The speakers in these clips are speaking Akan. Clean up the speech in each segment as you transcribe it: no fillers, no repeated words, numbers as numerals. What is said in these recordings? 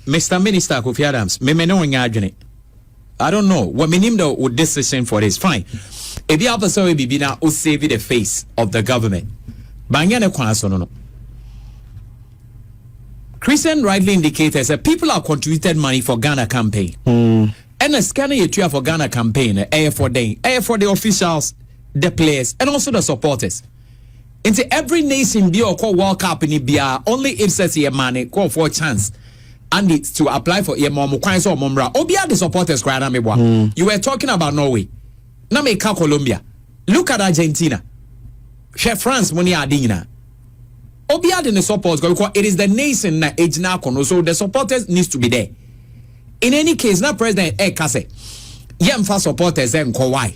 Mr. Minister Kofi Adams, me no nyadwene. I don't know what meaning though with decision for this. Fine. If you have a sorry be now will save the face of the government. Banyane kwaso no. Christian rightly indicated that people have contributed money for Ghana campaign. And a scanner you for Ghana campaign, air for the officials, the players, and also the supporters. Into every nation be or call World Cup in Ibia, only if says your money call for a chance. And it's to apply for your mom, Kwanso Momra. Obia the supporters cry. You were talking about Norway. Now make Colombia. Look at Argentina. Chef France money adina. Obia the support because it is the nation that age now so the supporters needs to be there. In any case, now President Kase, Yemfa supporters and why?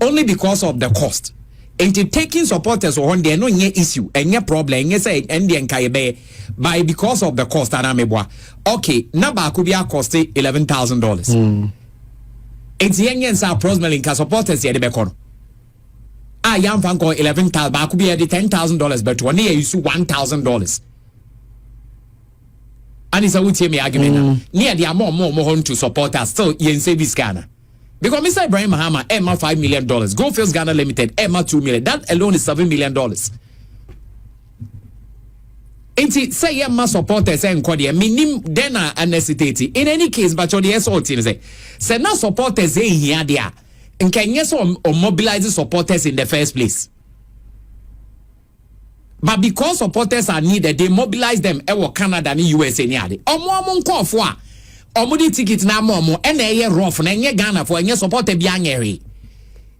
Only because of the cost. And taking supporters on there no issue and no problem. You say and the by because of the cost and amebwa. Okay, naba could be a cost $11,000. It's Yengens are approximately supporters here the beacon. I am fan call 11,000, but could be at the $10,000, but 1 year you sue $1,000. And it's a would me argument. Near the more to support us still yen save Ghana. Because Mr. Ibrahim Mahama, Emma $5 million. Goldfields Ghana Limited, Emma $2 million. That alone is $7 million. It's say Emma supporters and Kodia, minim dena necessity. In any case, but your SOT say now supporters here there. And can yes or mobilize supporters in the first place. But because supporters are needed, they mobilize them ewo Canada and USA nearly. Omo call for omudi tickets na momo and a rough and a Ghana for any support a biangeri.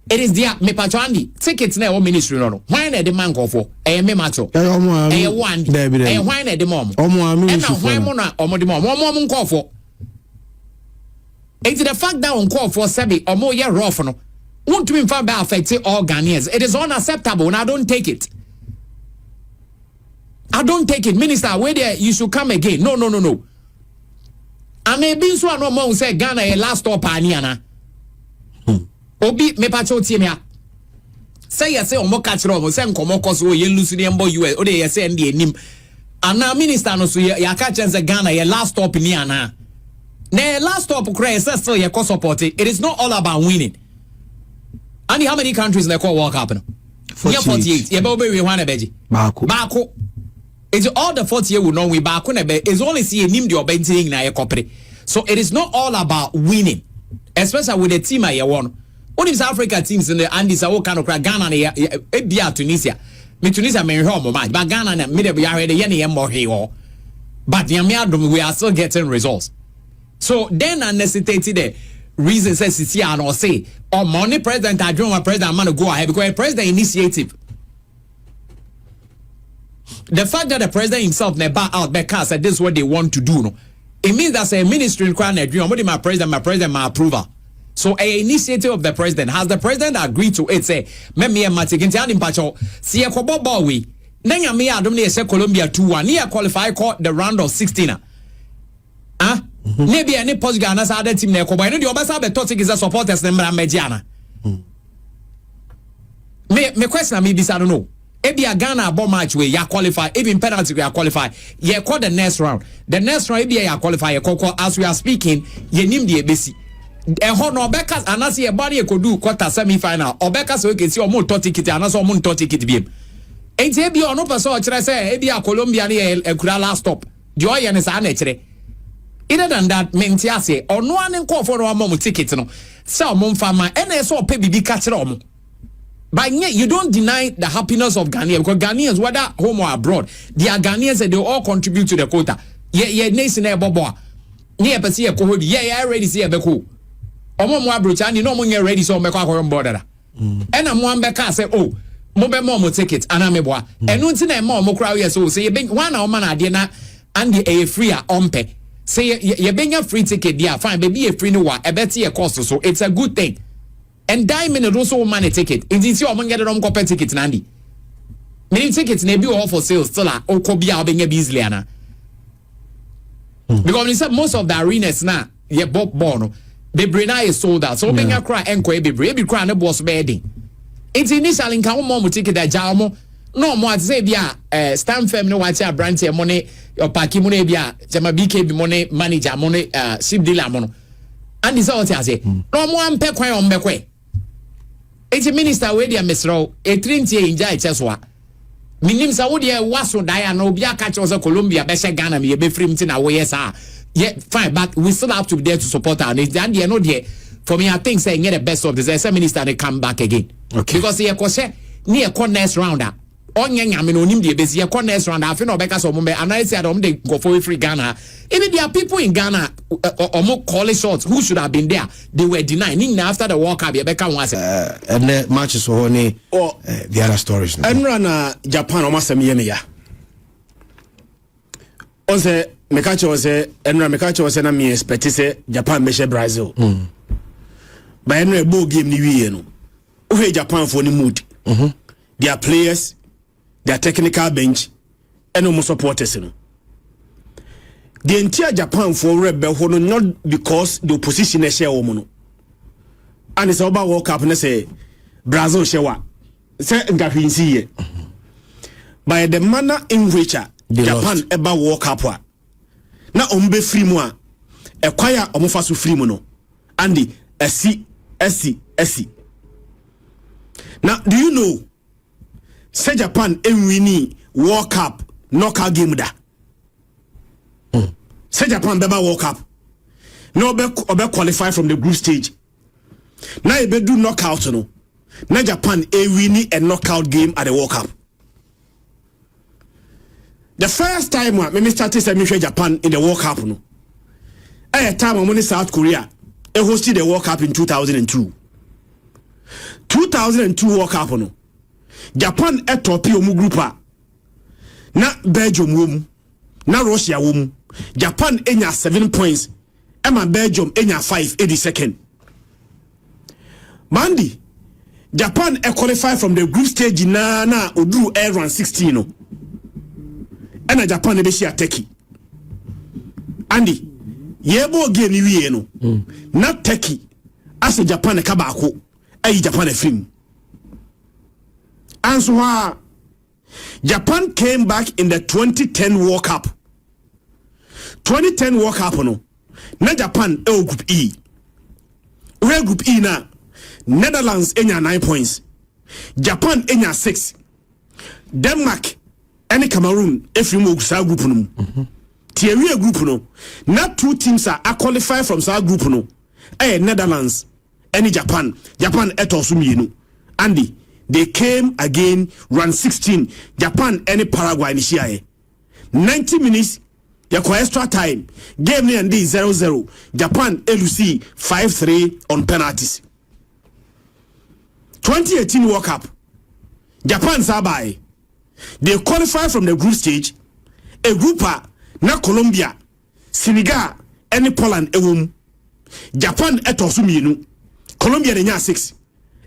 It is there me pachandi tickets na o ministry no. Why na the man call for a me macho. A one a why na the mom. And now why mona omodi mom call for. It's the fact that on call for Sebi or more year rough no. Won't to inform by affecting all Ghanaians. It is unacceptable and I don't take it. I don't take it. Minister, where there you should come again. No. And maybe so no more say Ghana a last stop aniana. Obi me pacho tiemia. Say ya say omo catch ro say nkomo koso ye lusu mbo US. O dey say ndi enim. Ana minister no so ya catch say Ghana a last stop ni ana. Na last stop cry say still ye support it. It is not all about winning. And how many countries they call World Cup? 48. Yeah, but we want a beji. Bako. It's all the 40 year will know we back on a bed. It's only see a name your benching na a copy. So it is not all about winning, especially with the team I won. Only South Africa teams in the Andes are all kind of crack Ghana and Tunisia. Me Tunisia may home but Ghana and maybe are the Yenny and more here. But we are still getting results. So then I necessitated the reason says see and or say or money president I don't want president man to go ahead because president initiative. The fact that the president himself never out back said this is what they want to do no. It means that a ministry requiring a dream. My president, my approval. So a initiative of the president. Has the president agreed to it? Say, me and Matikin Pacho, see a kobo boy. Then me I don't say Colombia 2-1. Near qualify caught the round of 16. Maybe any post Ghana's other team near Kobo. I know the Obasa the topic is a supporters number Mediana. Me question me this I don't know. Ebi a Ghana bomb match where ya qualify, even penalty we qualify. Ye call the next round. The next round ebi ya qualify. Ye call as we are speaking. Ye nim the ebesi. Ehon Obekas anasi e body could do quarter semi-final. Obekas we can see omo 30 kit anasi omo 30 kit biem. Enti ebi ono person ochire say ebi a Colombia ni e kura last stop. Joy and sa na chire. Other than that, menti ase ono an call for no omo ticket no. Say omo fama ene so pay bibi ka chire omo. But yet you don't deny the happiness of Ghanaians because Ghanaians, whether home or abroad, they are Ghanaians and they all contribute to the quota. Yeah, nation a bobo. Near Pasi a cohort, yeah, ready see a beco. Omo Bruchani, you know when you're ready, so make our border. And I'm one back, say, oh, Mobe Momo tickets, and I'm a boy. And no tin more crowd, so say you bring one or man idea and the a free ompe. Say you bring a free ticket, yeah, fine, baby, a free no one, a better a cost, so it's a good thing. And diamond also money ticket. It's your get on copy tickets, Nandi. Many tickets may be all for sale still or could be being a Beasleyana. Because we said most of the arenas now, yeah, Bob Bono, the Brina is sold out. So being a cry and quay be brave, cry and boss bedding. It's initially in Kaumon ticket that Jamo, no mo say bia stand firm no watch a branch e money or parking money bia jama BKB money manager money ship dealer mono and is all say no mo am pe kwan on be kwe eti minister we dia mesro e trintie inja echesoa minim sa wo dia waso dai na obi aka che o Colombia be she Ghana me be free mti na wo yes yeah fine but we still have to be there to support our needs and no there for me I think say get the best of this minister they come back again because he ko say near next round onye nyame no nim de be see next round afi no beka so mo be analyze adom de go for free Ghana even there are people in Ghana omo call it shots who should have been there they were denied after the World Cup beka one say and the matches so honey or the other stories and run Japan o masem ye me ya on say mekache o say enra mekache o say na me expect say Japan be Brazil but enra bo game ni wie no o Japan for ni mood their players their technical bench and no supporters no the entire Japan for rebel ho no not because the opposition e share wo no and it's about World Cup na say Brazil share wa say ngahwinsi ye by the manner in which Japan eba World Cup wa na ombe free mu a ekwaya omofa so free mu no and the esi now do you know say Japan winning World Cup knockout game da say Japan beba World Cup no be qualify from the group stage now e be do knockout no na Japan winning a knockout game at the World Cup. The first time me started say me Japan in the World Cup no time when South Korea hosted the World Cup in 2002 World Cup no Japan etopi omu group na Belgium wom na Russia wom Japan enya 7 points ema Belgium enya 5 82nd Mandi Japan qualify from the group stage na oduru round 16 no ena Japan be share Turkey Andy yebo game ni wie no na Turkey as Japan ka baako ayi Japan film and so Japan came back in the 2010 World Cup. 2010 World Cup no. Na Japan group E. Where group E na Netherlands enya 9 points. Japan enya 6. Denmark and Cameroon if you move sa group no. Tier group no. Na two teams are qualified from sa group no. Netherlands and Japan. Japan eto mienu. Andy they came again round 16 Japan and Paraguay ni share 90 minutes ya kwa extra time game ni andi 0-0 Japan LC 5-3 on penalties 2018 World Cup Japan sabai they qualify from the group stage a group na Colombia Senegal and Poland ewum Japan etosu mienu Colombia nya 6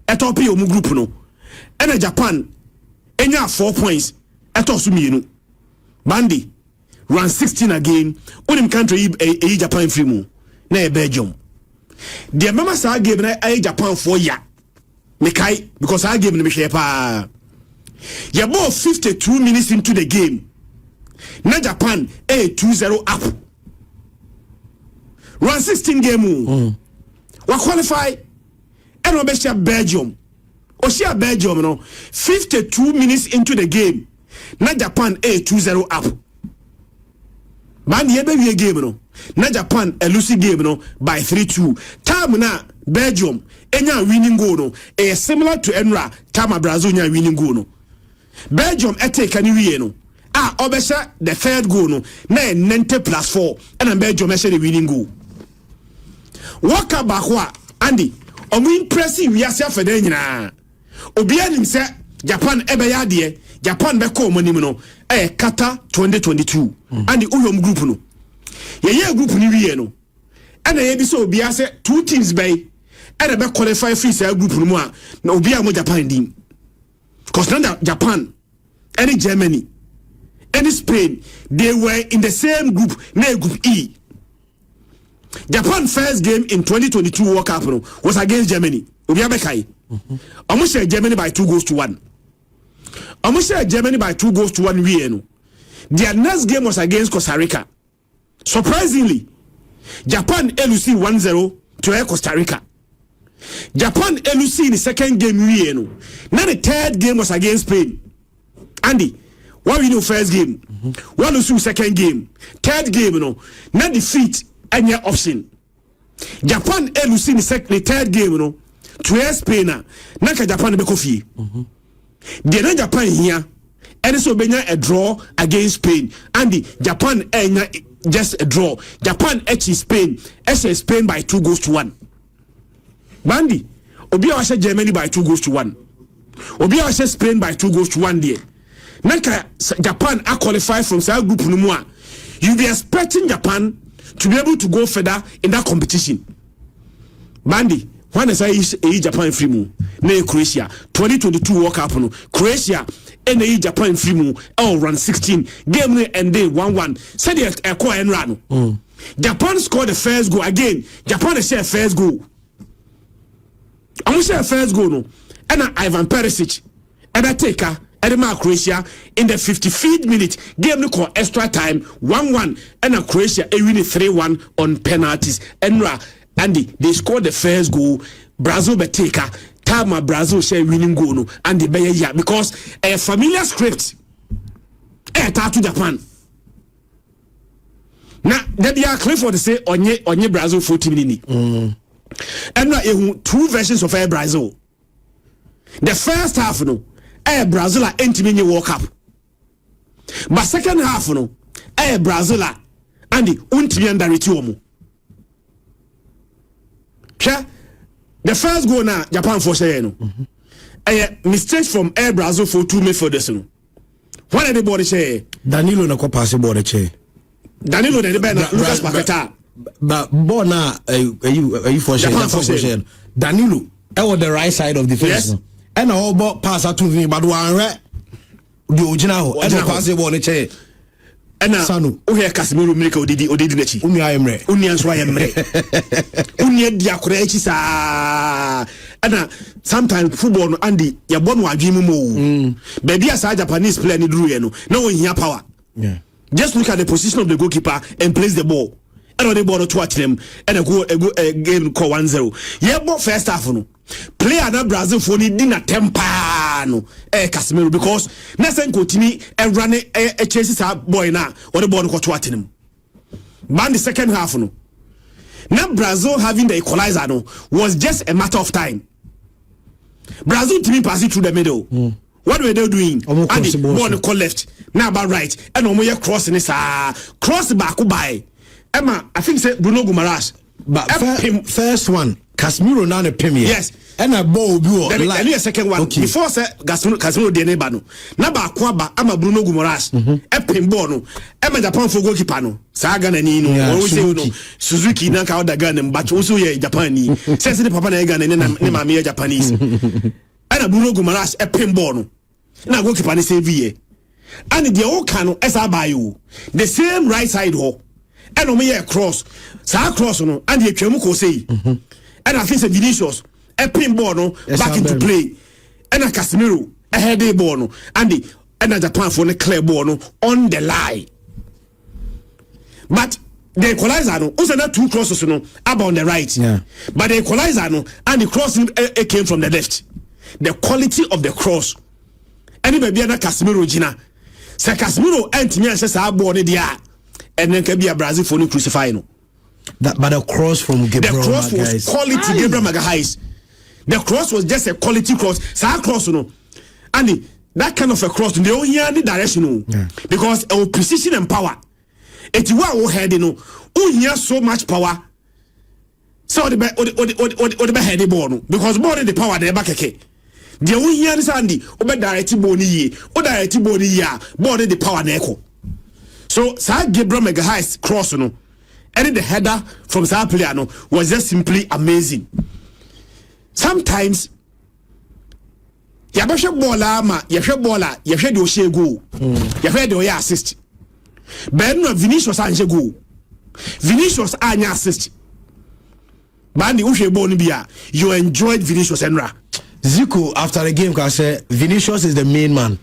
etopi omu group no and Japan enya 4 points etosu mienu Bandi round 16 again unim country Japan free mu na Belgium the mama sa game na Japan for ya mekai because our game na me share pa ya ball 52 minutes into the game na Japan 2-0 up round 16 game wa qualify and we be share Belgium Oshia Belgium no 52 minutes into the game na Japan 2-0 up man ye be game no na Japan lose game no by 3-2 time na Belgium enya winning goal no similar to Enra time Brazil nya winning goal no Belgium take any wie no obesha the third goal no na 90+4 and Belgium share the winning goal waka bakwa Andy omu impressive wiase afede nyina obia nim se Japan ebe ya de Japan be ko monim no Qatar 2022 and the uyom group no ye group ni wie no and ye bi so obia se two teams bay and be qualify free say group no mu a na obia mo Japan dim because now Japan and Germany and Spain they were in the same group na group E. Japan first game in 2022 World Cup no, was against Germany. Obia bekai. Almost Germany by 2-1. almost share Germany by 2-1 win. Their next game was against Costa Rica. Surprisingly, Japan LC 1-0 to Costa Rica. Japan LC in the second game win. Now the third game was against Spain. Andy, what we know first game, what lose second game, third game, now defeat any option. Japan LC in the third game, to Spain na Japan be coffee. The Japan here, and so benya a draw against Spain. Andy, Japan just a draw. Japan Spain, Spain by 2-1. Bandy, Obi I Germany by 2-1. Obi I Spain by 2-1 there. Naka Japan are qualified from South Group Numua. You be expecting Japan to be able to go further in that competition. Bandy, when I say Japan free move, ne Croatia 2022 World Cup no Croatia and Japan free move run 16 game and day 1-1. Said a core and run. Japan scored the first goal again. Japan is share first goal. I'm share first goal no. And Ivan Perisic and I take her. Edema Croatia in the 55th minute game no call extra time 1-1 and a Croatia win 3-1 on penalties. Andy they scored the first goal. Brazil be take her. Tama Brazil share winning goal no and the be here because a familiar script to Japan. Now that they are clear for the say onye Brazil 40 minutes. And two versions of Brazil. The first half no Brazil are entering World Cup. But second half no Brazil and the untimi ndarituomo. The first goal na Japan for share no. Mistake from Brazil for 2 midfielders no. One of the body share Danilo na kwa pass ball che. Danilo de be na Lucas Paqueta. But ball na you for share. Danilo on the right side of the fence. Yes. No? And all ball pass out to me but one right the original and pass the ball che. And Sanu o here Casemiro make odidi nechi. Unia emre. Unia so emre. Unia dia kura echi sa. And sometimes football no Andy ya born wa adwemu mo. Baby as a Japanese player ni duru ye no. Now we hear power. Yeah. Just look at the position of the goalkeeper and place the ball. And on the ball to watch them and a game call 1-0. Yeah, but first half no. Player na Brazil for ni dinner tempa no. Casemiro because Nelson Coutinho and run a chases boy na or the ball to watch them. But the second half no. Now Brazil having the equalizer no was just a matter of time. Brazil team passing through the middle. What were they doing? And the ball call left. Now about right. And Omoya crossing this cross back by. Emma, I think say Bruno Guimaraes. But first one, Casemiro now the premier. Yes. And a ball do like a second one. Okay. Before say Casemiro de nebano. Na ba kwaba ama Bruno Guimaraes. Pin ball no. Emma Japan for goalkeeper no. Saga na ni no. Always say no. Suzuki na ka oda Ghana but also ye Japan ni. Say the papa na Ghana ne ma me Japanese. And Bruno Guimaraes pin ball no. Na goalkeeper ni save ye. And the all cano esa by you. The same right side ho. And on me cross. Sa cross no and the twemu ko say. And I think say Vinicius a pin ball no back into play. And a Casemiro a heady ball no and a Japan for the clear ball no on the line. But the equalizer no also not two crosses no up on the right. Yeah. But the equalizer no and the crossing came from the left. The quality of the cross. Any baby na Casemiro gina. Say Casemiro entimi an say ball ne dia. And then can be a Brazil for no crucify no. But the cross from Gabriel, the cross was quality. Gabriel Magalhaes. The cross was just a quality cross. So cross no, and that kind of a cross they don't hear the direction no, because our precision and power. It's what we had no. We hear so much power. So the head ball no, because more than the power the back okay. The we hear this Andy. Obe direct ball ni ye. O direct ball ni ya. More than the power na echo. So Sir Gabriel Magalhaes cross no, and the header from Sir player no was just simply amazing. Sometimes yabashe baller ma yahwe baller yahwe de o share goal yahwe de o ya assist but no Vinicius anje goal Vinicius anya assist bandi wo hwe ball no bia you enjoyed Vinicius enra Zico after the game can say Vinicius is the main man.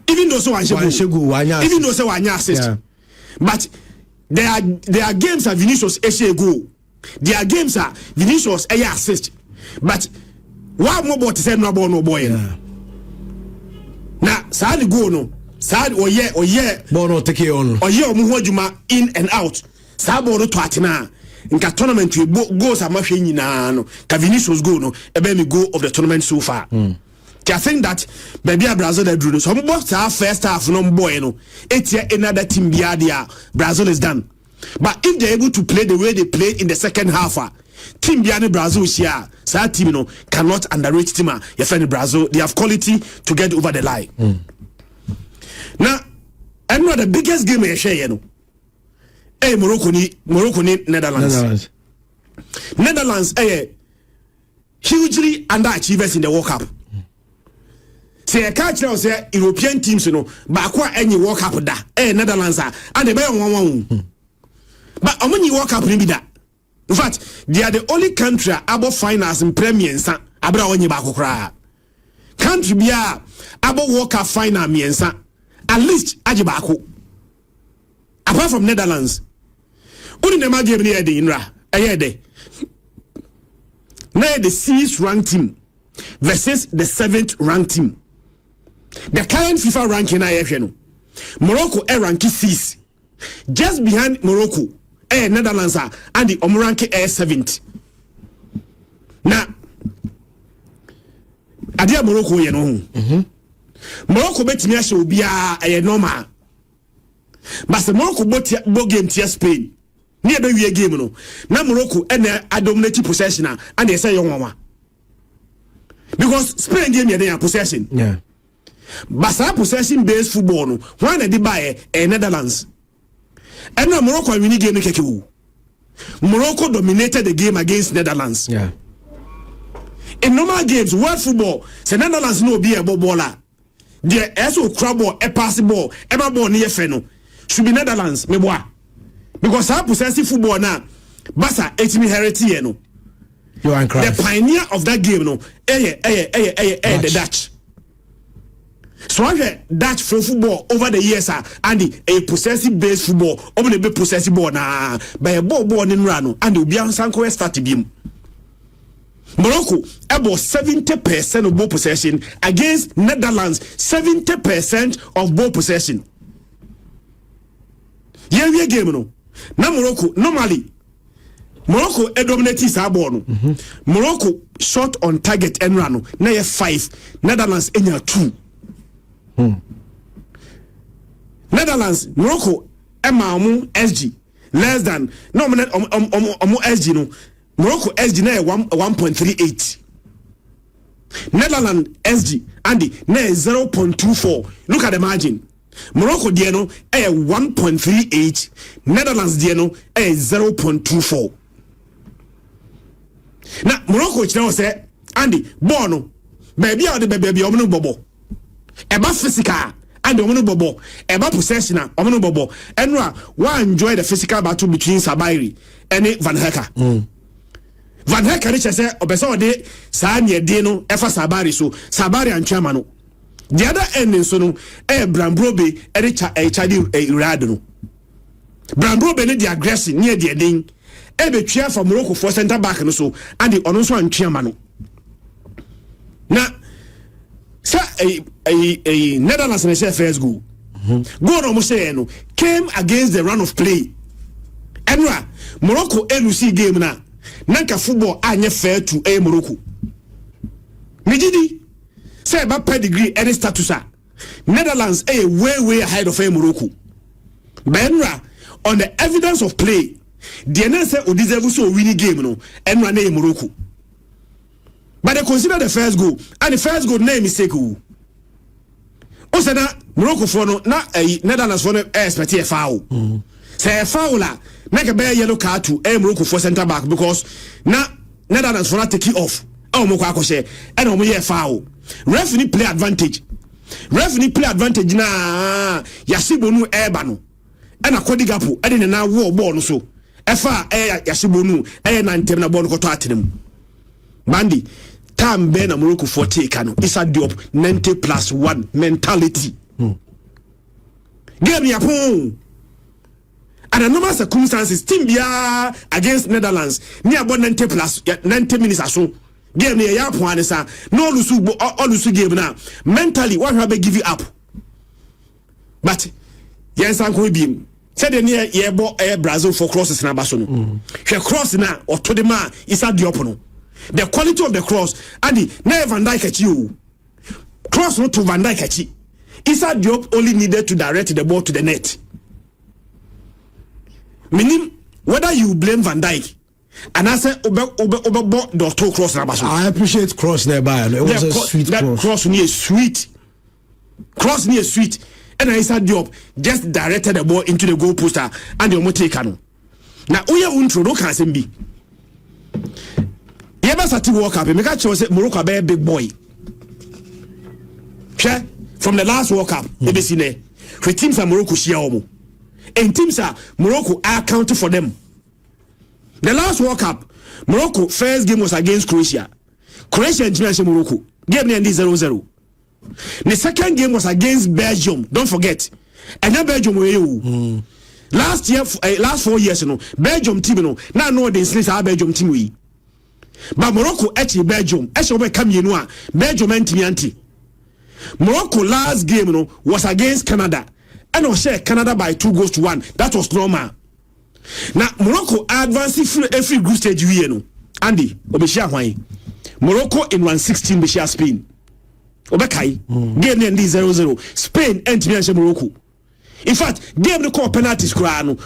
even though so even though so one assist. Yeah. But there are games that Vinicius a goal. There are games that Vinicius a assist. But one more to say no boy. Yeah. Now, sad go no. Sad or yeah. Bono take on. Or yeah, Muhojuma in and out. Sabo no twatina. Nka tournament we goals are machine nyina no. Ka Vinicius go no. Ebe me go of the tournament so far. I think that baby Brazil they drew. So both our first half no boy no. It's another team biadia. Brazil is done. But if they're able to play the way they played in the second half, team biani Brazil here, so that team cannot underrate team. You find Brazil, they have quality to get over the line. Now, I know the biggest game I share, Morocco ni Netherlands. Netherlands, hugely underachievers in the World Cup. Say I catch now say European teams, but any World Cup da, Netherlands and they buy 1-1. But how many World Cup maybe that? In fact, they are the only country above finals in Premier Nsa. Abra onye ba kokra. Country bia above World Cup final miensa. At least ajibako. Apart from Netherlands, only the game near the Inra. Ayede. Now the 6th ranked team versus the 7th ranked team. The current FIFA ranking I Morocco ranking 6. Just behind Morocco, Netherlands and the ranking 7th. Now, adia Morocco you know. Morocco bet me show be a normal. But the Morocco both game to Spain. Near the game no. Now Morocco a dominating possession and they say young mama. Because Spain game they possession. Yeah. But possession based football no. Why they buy Netherlands? And now Morocco winning game kekewu. Morocco dominated the game against Netherlands. Yeah. In normal games, world football, the Netherlands no be a baller. There also crab ball, a pass ball, ever ball near Feno. Should be Netherlands, me boy. Because our possessive football now, Basa etimi heritage no. The pioneer of that game no, the Dutch. So I get Dutch for football over the years and a possessive based football over the possessive ball na by a ball in run and the Bian Sanko start to be Morocco about 70% of ball possession against Netherlands 70% of ball possession. Yeah game no. Now Morocco normally Morocco dominates our ball no. Morocco shot on target and run no. Now 5 Netherlands 2. Netherlands, Morocco, SG less than no SG no. Morocco SG na 1.38. Netherlands SG Andy na 0.24. Look at the margin. Morocco dieno 1.38. Netherlands dieno 0.24. Now Morocco now say Andy bono baby or the baby omno bobo. Eba physical and the bobo, eba possession, omno bobo. Enra, why enjoy the physical battle between Sabiri and Van Hecker? Van Hecker, which I say, Obeso de Sanya Dino, Efa Sabari, so Sabari and Chamano. The other ending, so no, Brambrobe, Ericha, a Chadi, a Radno. Brambrobe, the aggression near the ending, Ebe chair for Morocco for center back and so, and the Onoso and Chamano. Now, sir, a Netherlands and first goal. Go no Moseno came against the run of play. Enra Morocco LUC game na nanka football anye fair to a Morocco. Mijidi say about pedigree any status. Netherlands way ahead of a Morocco. Benra on the evidence of play, the say o deserve so winning game no. Enra na Morocco. But they consider the first goal, and the first goal name is Sekou. Also, Morocco for no, not a Netherlands for no expect a foul. Say a foul, make a bare yellow card to a Morocco for centre back because now Netherlands for not take it off. Oh, Moko say, and only a foul. Referee play advantage. Referee play advantage na Yashibonu Ebano. And a Kodigapu, I didn't know war born so. Efa Yashibonu, and Temna Bonko to Atinum. Mandy. Time Ben Morocco for take it's a diop 90+1 mentality. Game yapon. And the normal circumstances, team bia against Netherlands, near about 90 plus 90 minutes or so. Game near yapon is no lusu game now. Mentally, what have they give you up? But yes, Uncle Beam. Said the near yearbo air Brazil for crosses na basono. She cross na or to the man is at the opono. The quality of the cross and the never Van Dijk at you. Cross not to Van Dijk at you. Issa Diop only needed to direct the ball to the net. Meaning whether you blame Van Dijk and I say over the toe cross na basono. I appreciate cross nearby. It was a sweet that cross near sweet. Cross near sweet. And I said job just directed the ball into the goal poster and the Omoteka. Now Uya Untro no can be. Yeba Sati World Cup, make sure Morocco be a big boy. From the last World Cup, the teams are Morocco Shiaomo. And teams are Morocco are counting for them. The last World Cup, Morocco first game was against Croatia. Croatia and Morocco. Game ended 0-0. The second game was against Belgium. Don't forget. And then Belgium were you. Last year, last 4 years, Belgium team, now know the Swiss are Belgium team. We. But Morocco actually Belgium. Actually, come you know, Belgium anti. Morocco last game, was against Canada. And was share Canada by 2-1. That was normal. Now Morocco advancing through every group stage. Andy, Obeshia Hawaii. Morocco in 116 Beshia Spain. Obekai game end 0-0. Spain enter Morocco. In fact, game the call penalties krano.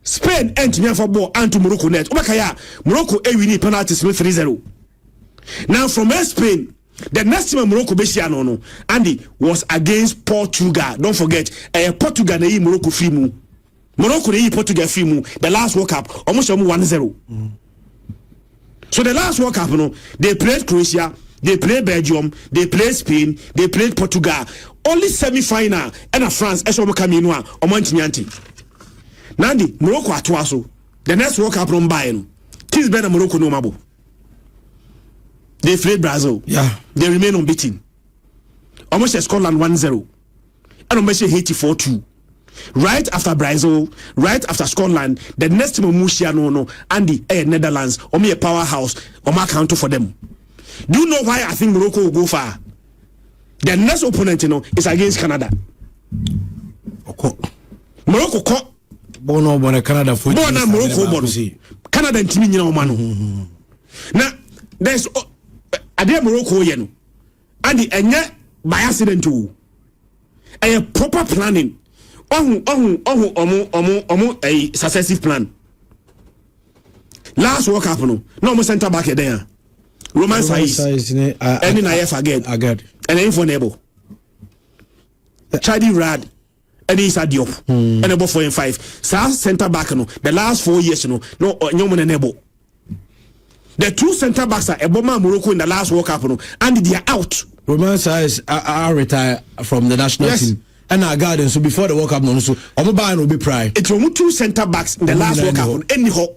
Spain enter for ball and to Morocco net. Obekaya Morocco win penalties 3-0. Now from Spain, the next time Morocco Beshia no Andy was against Portugal. Don't forget, Portugal na Morocco free mu. Morocco na Portugal free mu. The last World Cup almost 1-0. So the last World Cup they played Croatia. They played Belgium, they played Spain, they played Portugal. Only semi-final and France as we come in or Montinyanti. Nandi Morocco atwaso. The next World Cup from Bayern. Teams better Morocco no mabo. They played Brazil. Yeah. They remain unbeaten. Almost Scotland 1-0. And almost Haiti 4-2. Right after Brazil, right after Scotland, the next time Mushia no and the Netherlands, only a powerhouse, or my counter for them. Do you know why I think Morocco will go far? Their next opponent, is against Canada. Morocco caught. Bono Canada for Morocco. Canada and Timmy, Now, there's a dear Morocco, and the by accident too. A proper planning. A successive plan. Last World Cup, no more center back there. Roman size, and then I forget. And then for Nebo, Chadi Rad, and he's at Diop, and about 4 and 5. South center back, the last 4 years, no one and Nebo. The two center backs are Eboma Morocco in the last World Cup, and they are out. Roman size are retired from the national team. And our garden, so before the World Cup, so Omoban will be prime. It's only two center backs in the last World Cup, anyhow.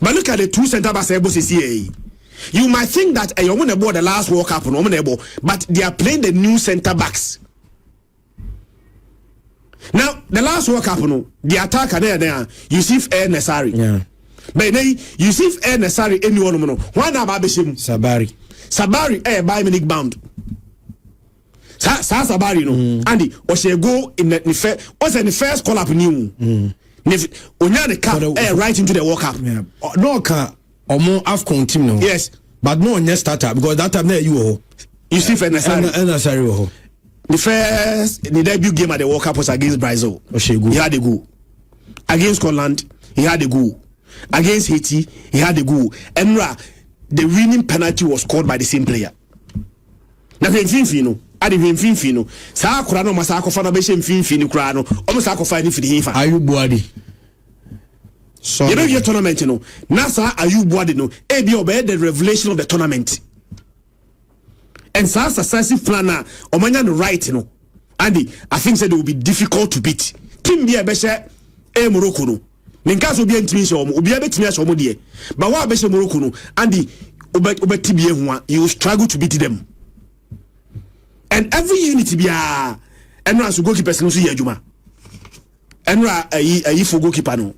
But look at the two center backs, you might think that you're going to board the last World Cup, but they are playing the new center backs. Now, the last World Cup, the attacker there, Yusuf El Nassari. Yeah. But Yusuf El Nassari, anyone, one about Sabari, Bayern Munich bound. Sabari, Andy, or she go in the first call up new. Onyane cap right into the World Cup. Yeah. No car. Or more AFCON team no. Yes. But no one starter because that time there you see for Nassari. The debut game at the World Cup was against Brazil. He had a goal. Against Scotland, he had a goal. Against Haiti, he had a goal. And the winning penalty was scored by the same player. Now Finfino, adi Finfino. Sa Kurano Masako Fana Beshem Finfino Kurano, almost Akofani for the Hifa. Are you bloody? So you know your tournament, Nasa Ayub Wadino, ABO the revelation of the tournament. And so successive planner, Omanyan right, Andy, I think that it will be difficult to beat. Team be a beshe Morocco no. Ninkas will be intimation, will be a bit near Somodie. But what beshe Morocco no, Andy, Obetibia, you will struggle to beat them. And every unity be a and once you go keep person so Juma. Enra ayi for goalkeeper no.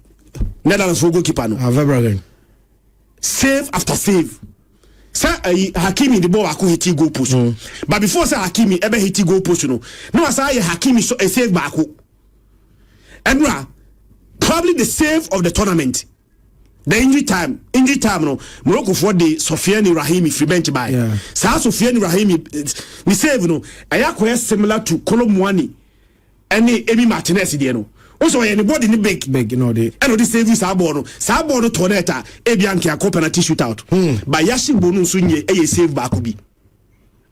Netherlands for goalkeeper no. Save after save. Say Hakimi the ball ako hit goal post. But before say Hakimi ever hit goal post no. No say Hakimi so a save back. Enra probably the save of the tournament. The injury time no Morocco for the Sofiane Rahimi free bench by. Sa Sofiane Rahimi ni save no ayakwa similar to Colomwani any Emi Martinez there no. Also anybody ni big you know the save sa ball no torneta ebianke a penalty shootout. But Yashi Bonu sunye e save back bi.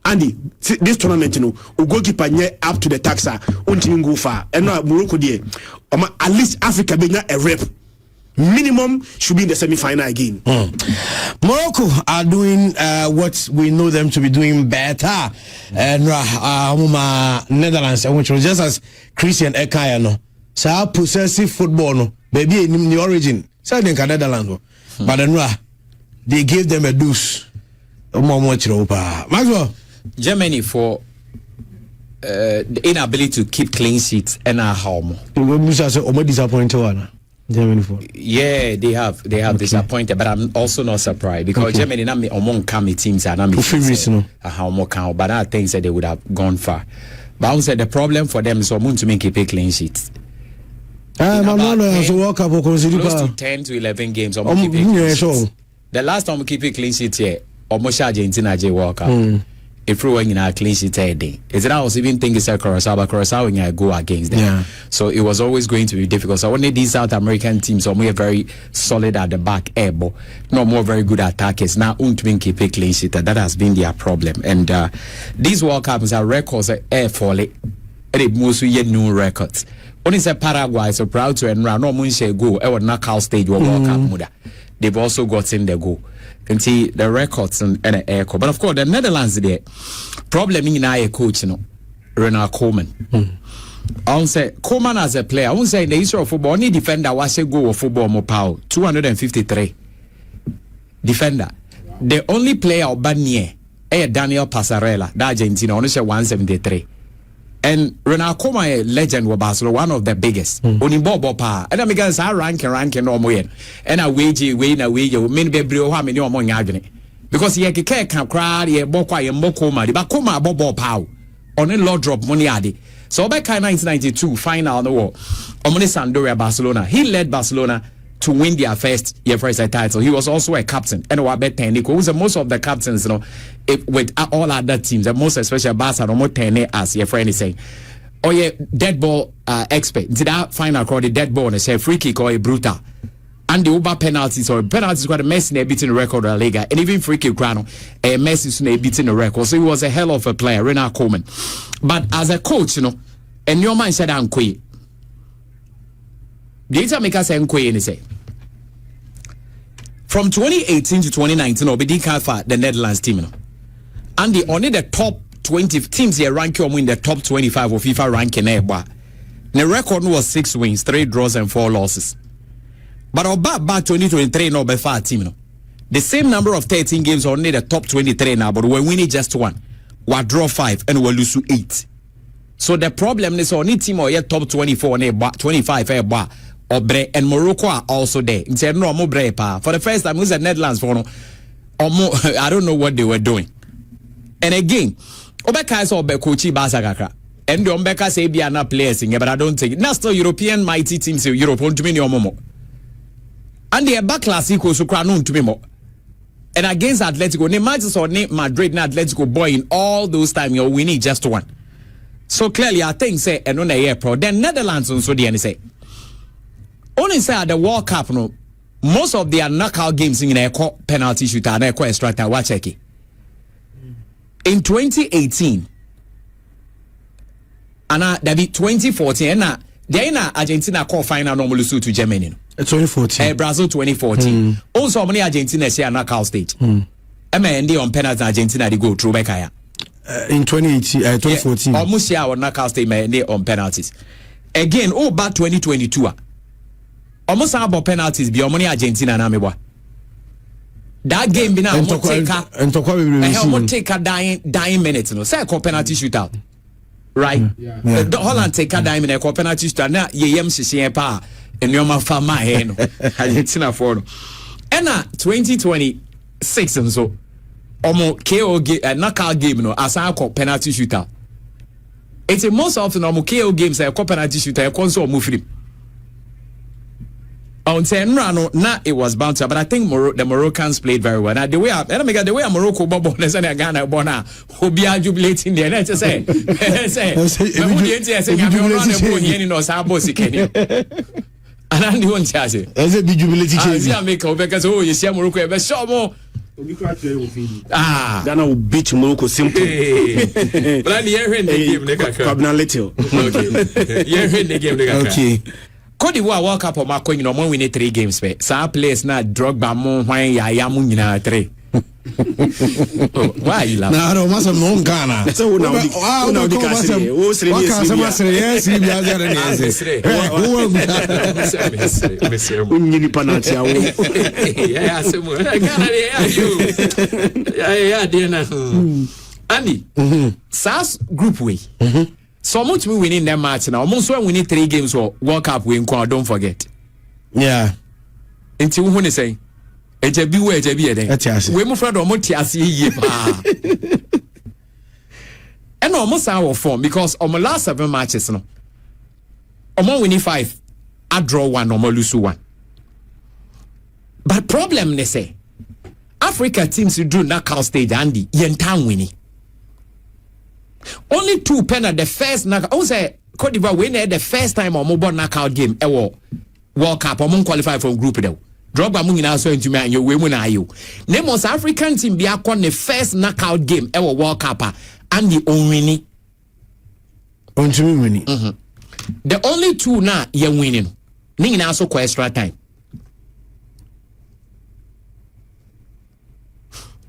Andy, this tournament, goalkeeper up to the taxa, until go far. And now Morocco, dear, at least Africa being a rep. Minimum should be in the semi-final again. Morocco are doing what we know them to be doing better. And Netherlands, which was just as Christian Ekaya, no. So possessive football, no. Baby in the origin. So they can Netherlands. But then they gave them a deuce. Maxwell. Germany for the inability to keep clean sheets and our home. Disappointed one. Germany for. Yeah, they have disappointed, but I'm also not surprised because Germany not me among coming teams and I'm how more count, but I think that they would have gone far. But I would say the problem for them is to make keep a clean sheets. Close to 10 to 11 games. The last time we keep a clean sheet here, almost Argentina J Walker. If we were in our clean sheet day, is it I was even thinking Curacao, but Curacao when I go against them. Yeah. So it was always going to be difficult. So only these South American teams are more very solid at the back, but not more very good attackers. Now keep a clean sheet. That has been their problem. And these World Cups are records air falling. They mostly yet new records. Only say Paraguay so proud to enroll no munche go our knockout stage World Cup muda. They've also gotten the goal. Can see the records and echo. But of course the Netherlands there problem in our coach, Ronald Koeman. I won't say Koeman as a player, I won't say in the history of football, only defender was a goal of football more power. 253 defender. The only player of Banier Daniel Passarella, the Argentina, only say 173. And Ronald Koeman, a legend of Barcelona, one of the biggest. Only Bobo Pa. And I'm against our ranking no more. And I wage, many baby, how many more agony. Because he can't cry, he bokwa, he mokoma, but Koma Bobo Pow. On a low drop money addy. So back in 1992, final on the war. Omoni Sampdoria Barcelona. He led Barcelona to win their first title. He was also a captain. And Wabet Teniko, who's most of the captains, with all other teams, and most especially Barca, no more 10 as your friend is saying. Oh yeah, dead ball expert. Did that final call the dead ball and say free kick or a brutal? And the over penalties got a Messi beating the record of La Liga, and even free kick a Messi beating the record. So he was a hell of a player, Ronald Koeman. But as a coach, and your man said I'm quit. The data make us say from 2018 to 2019, Obedi Kafa, the Netherlands team, and the only the top 20 teams here ranking in the top 25 of FIFA ranking. The record was 6 wins, 3 draws, and 4 losses. But our back 2023 no by far team. The same number of 13 games only the top 23 now, but we're winning just 1. We draw 5 and we lose 8. So the problem is only team or yet top 24 and 25 Obre and Morocco are also there. For the first time, it was the Netherlands for I don't know what they were doing. And again, Obeka is Obekochi Basakaka. And the Ombeka say be not players, but I don't think it. Now still European mighty teams in Europe want to me more. And they are back classical so crown to me more. And against Atletico, they might just Madrid and Atletico boy in all those times you're winning just 1. So clearly I think say and on a year pro. Then Netherlands also the say. Only say at the World Cup, most of their knockout games in a penalty shooter and a extra time. Watch it. In 2018, and that be 2014, and then Argentina call final normally suit to Germany. 2014. Brazil 2014. Also, many Argentina share knockout stage. MND on penalty Argentina they go through Bekaya. In 2014. Almost share our knockout stage on penalties. Again, back 2022. Almost about penalties be money Argentina na mebwa. That game be now take a dying minutes say call penalty shootout. right? Holland take a dime in a penalty shootout. Now yem sisi pa and your fama hen. It's enough for. And 2026 and so. Omo KO knockout game no as I call penalty shootout. It's a most often omo KO games I call penalty shootout. I console move free. On no, it was bound to, but I think the Moroccans played very well. Now the way Morocco bubble is and Ghana bona who be jubilating there. Let's say, and I don't tell you. As a be jubilating, I make because you see Morocco ever show more. Then I will beat Morocco simple. But I'm here in the game. Okay. Cote d'Ivoire World Cup or Marco, when we need 3 games. Some players not drug by more when ya munina 3. Why you laugh? No, I don't want some non Ghana. So now, Andy, SAS group way. So much we winning that match now. Almost when we need 3 games for World Cup we don't forget. Yeah. Until when they say ejebi we move from omo ase ye pa. And almost our form because on my last 7 matches no. Omo winning 5, I draw 1, omo lose 1. But problem they say Africa teams who do knockout stage Andy yen town winning. Only 2 pen at the first knockout. I say Cote d'Ivoire win the first time on mobile knockout game. World Cup or qualify for group though. Drop by Mungina so into me and you women are you. Name was African team be on the first knockout game ever World Cup and the only winning. The only 2 now you're winning. Ning now so extra time.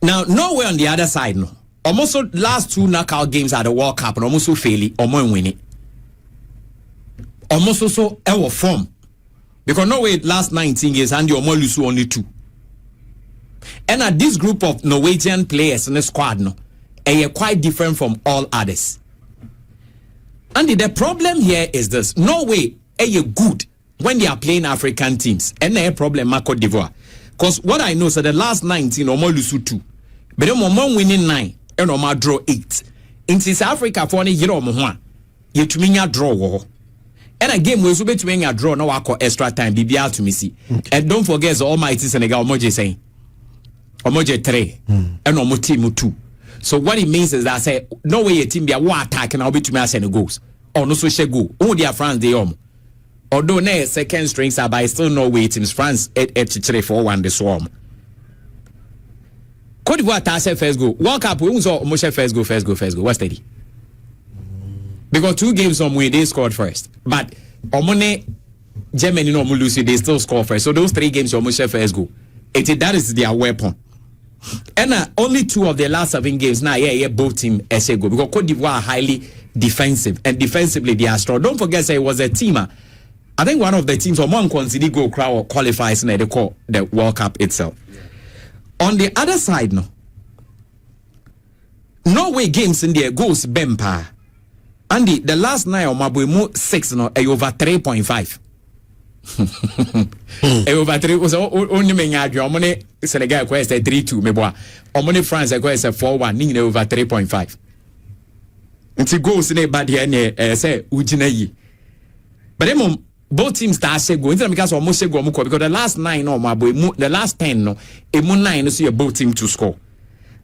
Now Norway on the other side no. Almost last 2 knockout games at the World Cup and almost fairly almost winning. Almost so our form. Because Norway last 19 years and you almost lose only 2. And at this group of Norwegian players in the squad no, they are quite different from all others. And the problem here is this. Norway are good when they are playing African teams. And they problem Cote d'Ivoire. Because what I know is that the last 19 almost lose 2. But then more winning 9. And on my draw 8. In South Africa for any year or more, you to me draw war. And a game was to me a draw no I call extra time BBL to me see. And don't forget the almighty Senegal Omoje saying Omoje 3 and Omo team 2. So what it means is that I say no way a team be a war attack and I'll be to me as goals. Or no social go. Oh dear France they although ne second strings are by still Norway teams France 3-4-1 the swarm. Cote d'Ivoire tasse first go. World Cup we also almost first go. What's steady? Because 2 games on we they scored first. But Omone Germany no lose they still score first. So those 3 games almost first go. That is their weapon. And only 2 of the last 7 games now both team essay go because Cote d'Ivoire are highly defensive and defensively they are strong. Don't forget say it was a team. I think one of the teams or one consider go crowd qualifies and they call the World Cup itself. On the other side, no. Norway games in there goes Bempa. And the last 9 on Mabuimo 6 no over 3.5. Over 3 was only me your money Senegal quest 3-2 me boy. Money France quest 4-1 ning over 3.5. It's goals in a bad here say ujina yi. But them both teams that say go because almost say go because the last 9 no Mabuimo the last 10 no emu 9 so both team to score.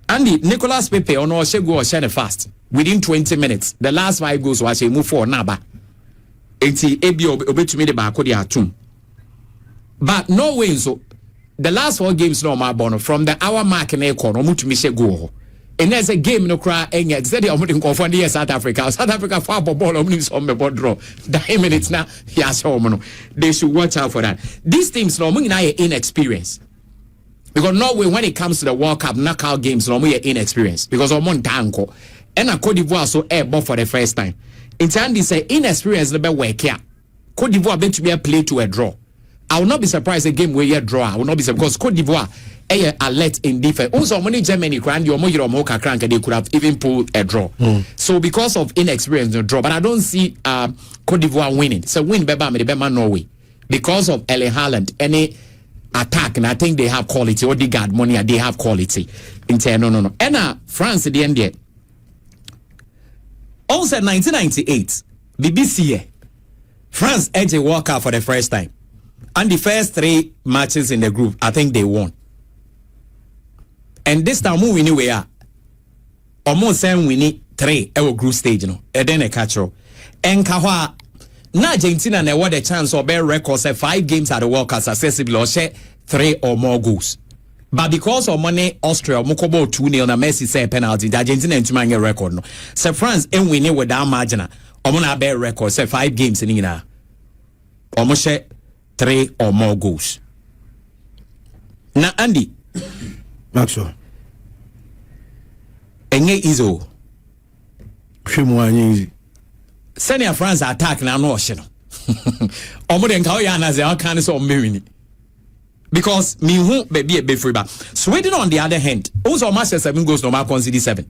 And the Nicolas Pepe on our go or share fast within 20 minutes. The last 5 goals was a move for Naba. 80 AB obey to me the back of the atom. But no way so the last 4 games no my bono from the hour mark in a corner to me go. And there's a game no cry and yet said I'm going for the South Africa. South Africa far ball on the board draw. 9 minutes now. Yes, they should watch out for that. These teams no inexperience. Because Norway, when it comes to the World Cup knockout games, normally inexperienced. Because I'm on Tanko. And a Cote d'Ivoire so airball for the first time. In time, they say inexperienced, the better work here. Cote d'Ivoire bet to be a play to a draw. I will not be surprised a game where you draw. I will not be surprised because Cote d'Ivoire alert in defense. Also, money Germany grand your more crank they could have even pulled a draw. So because of inexperience, the draw. But I don't see Cote d'Ivoire winning. So win Beba Norway because of Erling Haaland. Any attack, and I think they have quality. Odegaard, money, they have quality. No. And France at the end there. Also 1998, BBC France edged a walkout for the first time. And the first 3 matches in the group, I think they won. And this time, we knew we are almost saying we need 3 our group stage, and then a catch up. And Kahwa, now Argentina, they won the chance of better records, 5 games at the World Cup successively, or share 3 or more goals. But because of money, Austria, Mukobo 2-0, na Messi say penalty, the Argentina into my record. No, so France and we with that margin, Omona better record, say 5 games in Ina, almost share 3 or more goals. Now, Andy. Maxwell. Enye izo. Easy. Senior France attack na no ohye no. Omo de nka o ya na ze aka ne so omewini. Because me hu be free ba. Sweden on the other hand, also match 7 goals no ma concede 7.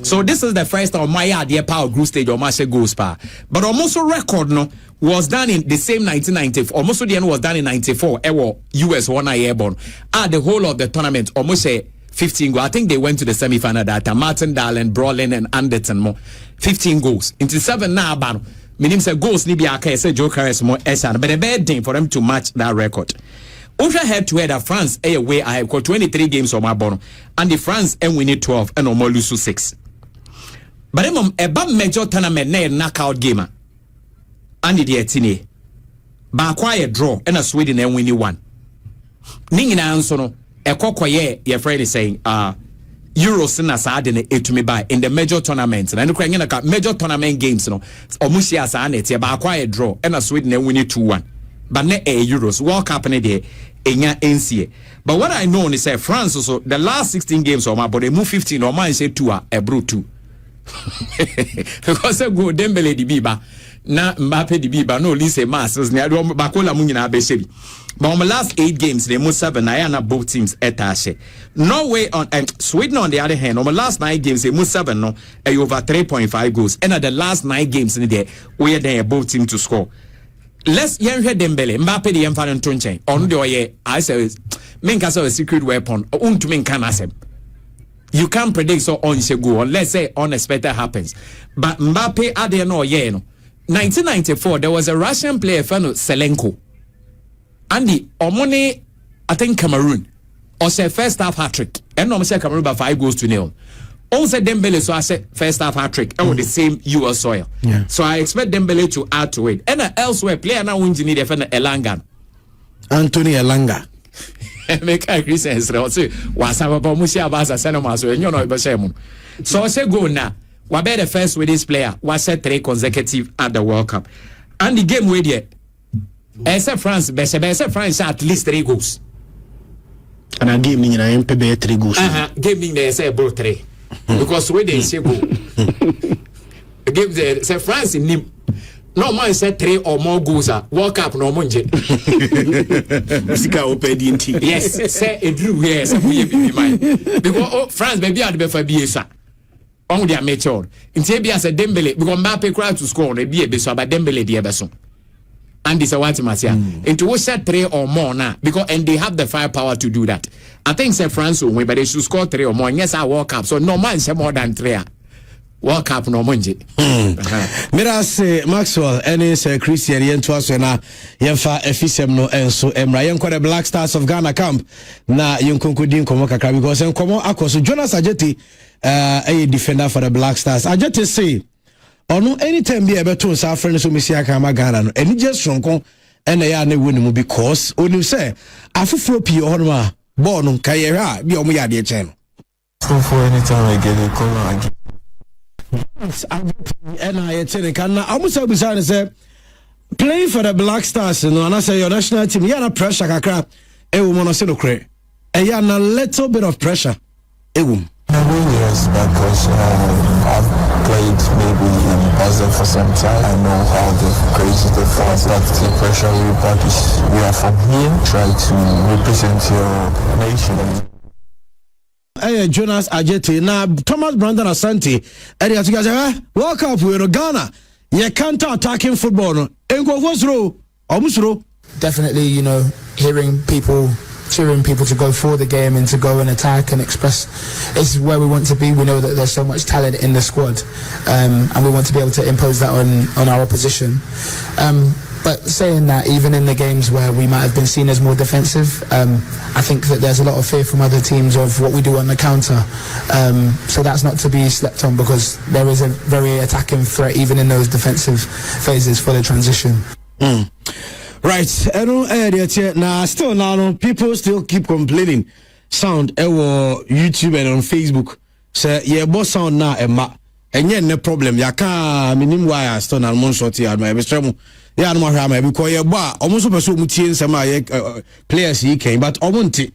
So this is the first time my idea power group stage or match goals pa. But almost a record no was done in the same 1994. Almost the end was done in 94. US 1 airborne. The whole of the tournament almost 15 goals. I think they went to the semi-final that time. Martin Darlen, Brolin, and Anderton more 15 goals. Into 7 now, but meaning say goals ni be aka say Joe Carres more essan. But a bad thing for them to match that record. Ultra head to head France away I have got 23 games on my bottom. And the France and we need 12 and no lose 6. But a major tournament na knockout game. And the etine. Ba quiet draw and a Sweden and winning 1. Ningina answer no a kokoye your friend is saying Euros na sa de to me by in the major tournaments and the major tournament games no omusia sa na tie ba quiet draw and a Sweden and winning 2-1. But ne Euros World Cup ne de enya NCA. But what I know is that France also the last 16 games or my but they move 15 or man say 2 a bro 2. Because go Dembele di biba na Mbappe di biba no lise masters ne ado bakola mu nyina abehye bi. But on the last 8 games they move 7 na both teams etashe. Norway on and Sweden on the other hand on the last 9 games they move 7 no over 3.5 goals. And at the last 9 games in there we are there both teams to score. Let's hear Dembele Mbappe the emfa nto nchen on the oye I say men ka say a secret weapon untumi nkan asem. You can't predict so on go unless say unexpected happens. But Mbappe ade no ye no 1994 there was a Russian player fellow Selenko and the omone I think Cameroon or say first half hat-trick and no say Cameroon by 5-0. Also Dembele so I said first half hat-trick on the same US soil. Yeah. So I expect Dembele to add to it. And elsewhere player now wins need defend Elanga. Anthony Elanga. Make a Christian say was about Musia Basa Senoma so you know Bashem. So I say go now. What better first with this player was set 3 consecutive at the World Cup. And the game with yet. Except France, best France at least 3 goals. And I game in MPB 3 goals. Game they say about 3. Because when they say go. Game they say France in him. No man said 3 or more goals. World Cup no monje. Yes, say a drew yes, we be mine. Because France baby had be for BSA. On their mature. In Tebia said Dembele because Mbappe cried to score the be so but Dembele the Eberson. And this is what Masia. Into what set 3 or more now because and they have the firepower to do that. I think say France will win, but they should score 3 or more. And yes, I World Cup. So no man say more than 3. World Cup no monje. Mira say Maxwell any say Christian yentoa so na yemfa efisem no enso emra yenko the Black Stars of Ghana camp na yenkonkodi nkomo kakra because nkomo akoso Jonas Ajeti a defender for the Black Stars. Ajeti say ono anytime be ebeto sa friend so mesi aka ma Ghana no eni je sonko ena ya na woni mu because onu say afufuro pie honoma ball no kaye ha bi omo ya de che no. So for anytime I get a call again. And I can almost say playing for the Black Stars, and I say your national team, you have pressure, Kakra, a woman, say no cray, and you have a little bit of pressure, a woman. Yes, because I've played maybe in Brazil for some time. I know how crazy they fight. That's the pressure we practice. We are from here. Try to represent your nation. Jonas Ajete na Thomas Brandon Asante area to guys World Cup we Ghana you counter attacking football no enko definitely, you know, cheering people to go for the game and to go and attack and express is where we want to be. We know that there's so much talent in the squad, and we want to be able to impose that on our opposition. But saying that, even in the games where we might have been seen as more defensive, I think that there's a lot of fear from other teams of what we do on the counter. So that's not to be slept on, because there is a very attacking threat even in those defensive phases for the transition. Right, I know now still now people still keep complaining sound YouTube and on Facebook say yeah boss sound now and no problem ya can minim wire still na mon sort ya my bestremu ya no ma because ya ba almost person mutie nsema players yi can but omonte